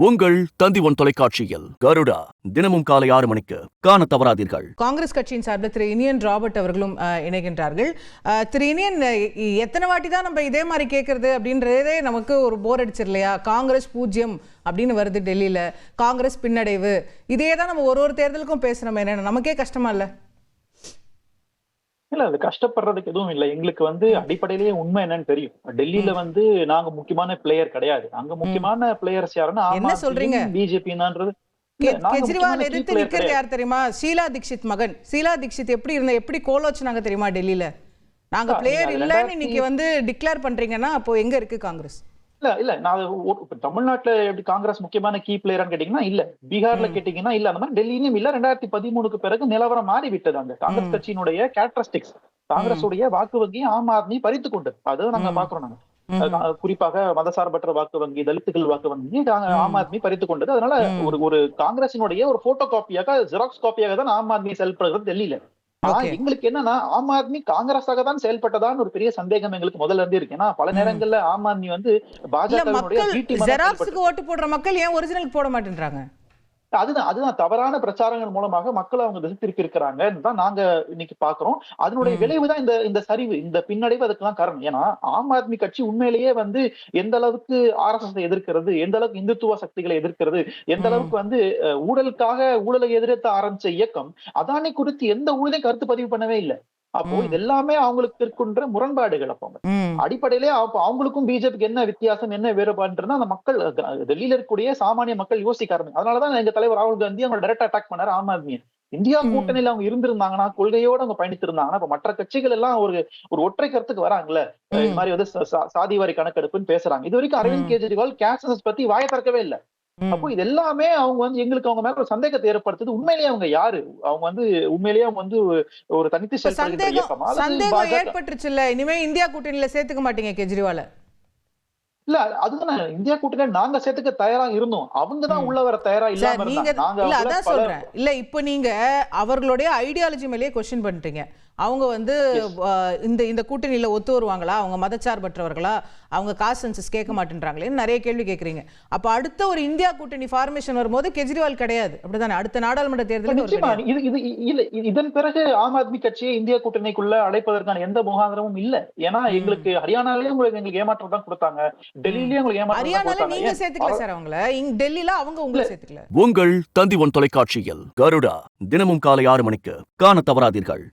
உங்கள் தந்தி1 தொலைக்காட்சியில் கருடா தினமும் காலை 6 மணிக்கு காண தவறாதீர்கள். காங்கிரஸ் கட்சியின் சார்பில் திரு இனியன் ராபர்ட் அவர்களும் இணைகின்றார்கள். திரு இனியன், எத்தனை வாட்டி தான் நம்ம இதே மாதிரி கேட்கறது அப்படின்றதே நமக்கு ஒரு போர் அடிச்சிடலையா? காங்கிரஸ் 0 அப்படின்னு வருது டெல்லியில, காங்கிரஸ் பின்னடைவு, இதே தான் நம்ம ஒரு தேர்தலுக்கும் பேசுறோம். என்ன நமக்கே கஷ்டமா இல்ல? இல்ல, அது கஷ்டப்படுறதுக்கு எதுவும் இல்லை. எங்களுக்கு அடிப்படையிலேயே உண்மை என்னன்னு தெரியும். டெல்லியில நாங்க முக்கியமான பிளேயர் கிடையாது. அங்க முக்கியமான பிளேயர்ஸ் யாருன்னா என்ன சொல்றீங்க? பிஜேபி தான்ன்றது. கெஜ்ரிவால் எதிர்த்து நிக்கிறது யார் தெரியுமா? ஷீலா தீக்ஷித் மகன். ஷீலா தீக்ஷித் எப்படி கோலோச்சுனாங்க தெரியுமா டெல்லியில? நாங்க பிளேயர் இல்லன்னு இன்னைக்கு டிக்ளேர் பண்றீங்கன்னா அப்போ எங்க இருக்கு காங்கிரஸ்? இல்ல நான் தமிழ்நாட்டுல எப்படி காங்கிரஸ் முக்கியமான கீ பிளேயர்னு கேட்டீங்கன்னா இல்ல, பீகார்ல கேட்டீங்கன்னா இல்ல, அந்த மாதிரி டெல்லியிலும் இல்ல. 2013க்கு பிறகு நிலவரம் மாறி விட்டது. அந்த காங்கிரஸ் கட்சியினுடைய கேரக்டரிஸ்டிக்ஸ், காங்கிரஸ் உடைய வாக்கு வங்கியை ஆம் ஆத்மி பறித்து கொண்டது. அதுவும் நாங்க பாக்குறோம். நாங்க குறிப்பாக மதசார்பற்ற வாக்கு வங்கி, தலித்துகள் வாக்கு வங்கி ஆம் ஆத்மி பறித்து கொண்டது. அதனால ஒரு காங்கிரசினுடைய ஒரு போட்டோ காப்பியாக, ஜெராக்ஸ் காப்பியாக தான் ஆம் ஆத்மி செயல்படுகிறது டெல்லியில. எங்களுக்கு என்னன்னா, ஆம் ஆத்மி காங்கிரஸாக தான் செயல்பட்டதான்னு ஒரு பெரிய சந்தேகம் எங்களுக்கு முதல்ல இருந்து இருக்கு. ஏன்னா பல நேரங்கள்ல ஆம் ஆத்மி பாஜக ஓட்டு போடுற மக்கள் ஏன் ஒரிஜினல் போட மாட்டேன்றாங்க? அதுதான் தவறான பிரச்சாரங்கள் மூலமாக மக்கள் அவங்க திசை திருப்பி இருக்கிறாங்க தான் நாங்க இன்னைக்கு பாக்குறோம். அதனுடைய விளைவுதான் இந்த சரிவு, இந்த பின்னடைவு. அதுக்கெல்லாம் காரணம். ஏன்னா ஆம் ஆத்மி கட்சி உண்மையிலேயே எந்த அளவுக்கு RSS எதிர்க்கிறது, எந்த அளவுக்கு இந்துத்துவ சக்திகளை எதிர்க்கிறது, எந்த அளவுக்கு ஊழலை எதிர்த்து ஆரம்பிச்ச இயக்கம் அதானி குறித்து எந்த ஊழலையும் கருத்து பதிவு பண்ணவே இல்லை. அப்போ இது எல்லாமே அவங்களுக்கு இருக்கின்ற முரண்பாடுகள். அப்போ அடிப்படையிலே அவங்களுக்கும் பிஜேபிக்கு என்ன வித்தியாசம், என்ன வேறுபாடுன்றதுன்னா அந்த மக்கள், டெல்லியில இருக்கக்கூடிய சாமானிய மக்கள் யோசிக்க ஆரம்பிச்சு. அதனாலதான் எங்க தலைவர் ராகுல் காந்தி அவங்க டைரக்டா அட்டாக் பண்ணாரு ஆம் ஆத்மியை. இந்தியா கூட்டணியில அவங்க இருந்திருந்தாங்கன்னா, கொள்கையோட அவங்க பயணித்திருந்தாங்கன்னா, இப்ப மற்ற கட்சிகள் எல்லாம் ஒரு ஒற்றை கருத்துக்கு வராங்கல்ல. இது மாதிரி சாதிவாரி கணக்கெடுப்புன்னு பேசுறாங்க. இது வரைக்கும் அரவிந்த் கெஜ்ரிவால் கேஸ்ட் பத்தி வாயை திறக்கவே இல்லை. அப்போ இது எல்லாமே எங்களுக்கு அவங்க மேல ஒரு சந்தேகத்தை ஏற்படுத்துது. உண்மையிலேயே அவங்க யாரு? உண்மையிலேயே ஒரு தனித்து செயல்படுகிற இயக்கமா? சந்தேகம் ஏற்பட்டுருச்சு இல்ல, இனிமே இந்தியா கூட்டணியில சேர்த்துக்க மாட்டீங்க கெஜ்ரிவால? இல்ல, அதுதான் இந்தியா கூட்டணி நாங்க சேர்த்துக்க தயாரா இருந்தோம். அவங்கதான் உள்ள வர தயாரா இல்லாம இருந்தாங்க. அதான் சொல்றேன். இல்ல, இப்ப நீங்க அவர்களுடைய ஐடியாலஜி மேலேயே கொஸ்டின் பண்றீங்க. அவங்க இந்த கூட்டணியில ஒத்து வருவாங்களா? அவங்க மதச்சார்பற்றவர்களா? அவங்க காஸ்ட் சென்சஸ் கேட்க மாட்டேன்றாங்களேன்னு நிறைய கேள்வி கேட்கறீங்க. அப்ப அடுத்த ஒரு இந்தியா கூட்டணி ஃபார்மேஷன் வரும்போது கெஜ்ரிவால் கிடையாது, அப்படிதானே? அடுத்த நாடாளுமன்ற தேர்தல் இதன் பிறகு ஆம் ஆத்மி கட்சியை இந்தியா கூட்டணிக்குள்ள அழைப்பதற்கான எந்த முகாந்திரமும் இல்ல. ஏன்னா எங்களுக்கு ஹரியானாலே எங்களுக்கு ஏமாற்றம் தான் கொடுத்தாங்க, டெல்லியிலேயே உங்களுக்கு ஏமாற்றம். ஹரியானால நீங்க சேர்த்துக்கல சார் அவங்கள, டெல்லியில அவங்க உங்களை சேர்த்துக்கல. உங்கள் தந்தி1 தொலைக்காட்சியில் கருடா தினமும் காலை 6 மணிக்கு காண தவறாதீர்கள்.